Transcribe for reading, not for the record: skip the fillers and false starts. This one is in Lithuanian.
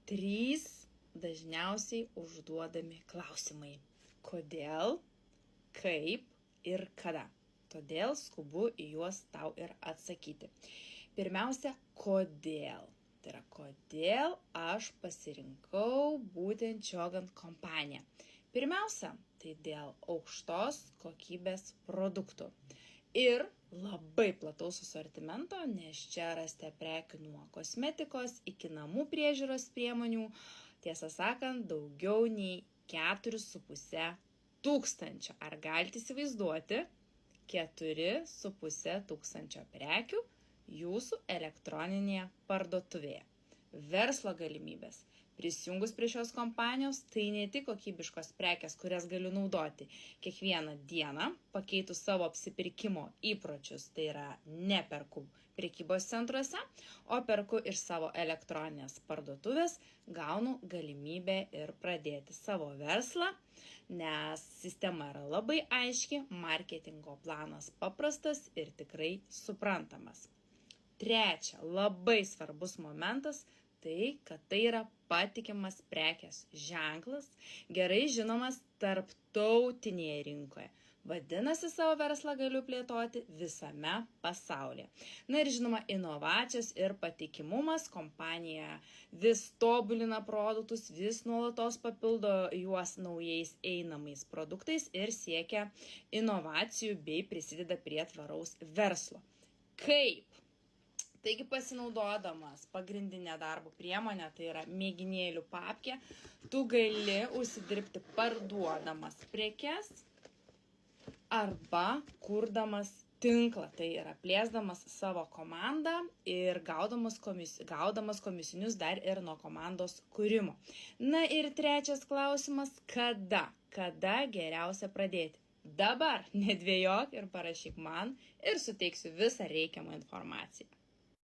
3 dažniausiai užduodami klausimai. Kodėl, kaip ir kada. Todėl skubu į juos tau ir atsakyti. Pirmiausia, kodėl. Tai yra, kodėl aš pasirinkau būtent Jogant kompaniją. Pirmiausia, tai dėl aukštos kokybės produktų. Ir labai plataus asortimento, nes čia rasite prekių nuo kosmetikos iki namų priežiūros priemonių. Tiesą sakant, daugiau nei 4,5 tūkstančio. Ar galite įsivaizduoti 4,5 tūkstančio prekių jūsų elektroninėje parduotuvėje? Verslo galimybės. Prisijungus prie šios kompanijos, tai ne tik kokybiškos prekės, kurias galiu naudoti kiekvieną dieną, pakeitus savo apsipirkimo įpročius, tai yra neperku prekybos centruose, o perku iš savo elektroninės parduotuvės, gaunu galimybę ir pradėti savo verslą, nes sistema yra labai aiški, marketingo planas paprastas ir tikrai suprantamas. Trečia, labai svarbus momentas, tai, kad tai yra patikimas prekės ženklas, gerai žinomas tarptautinėje rinkoje. Vadinasi, savo verslą galiu plėtoti visame pasaulyje. Na ir žinoma, inovacijos ir patikimumas. Kompanija vis tobulina produktus, vis nuolatos papildo juos naujais einamais produktais ir siekia inovacijų bei prisideda prie tvaraus verslo. Kaip? Taigi pasinaudodamas pagrindinę darbo priemonę, tai yra mėginėlių papkę, tu gali užsidirbti parduodamas prekes arba kurdamas tinklą, tai yra plėsdamas savo komandą ir gaudamas komisinius dar ir nuo komandos kūrimo. Na ir trečias klausimas, kada? Kada geriausia pradėti? Dabar nedvejok ir parašyk man ir suteiksiu visą reikiamą informaciją.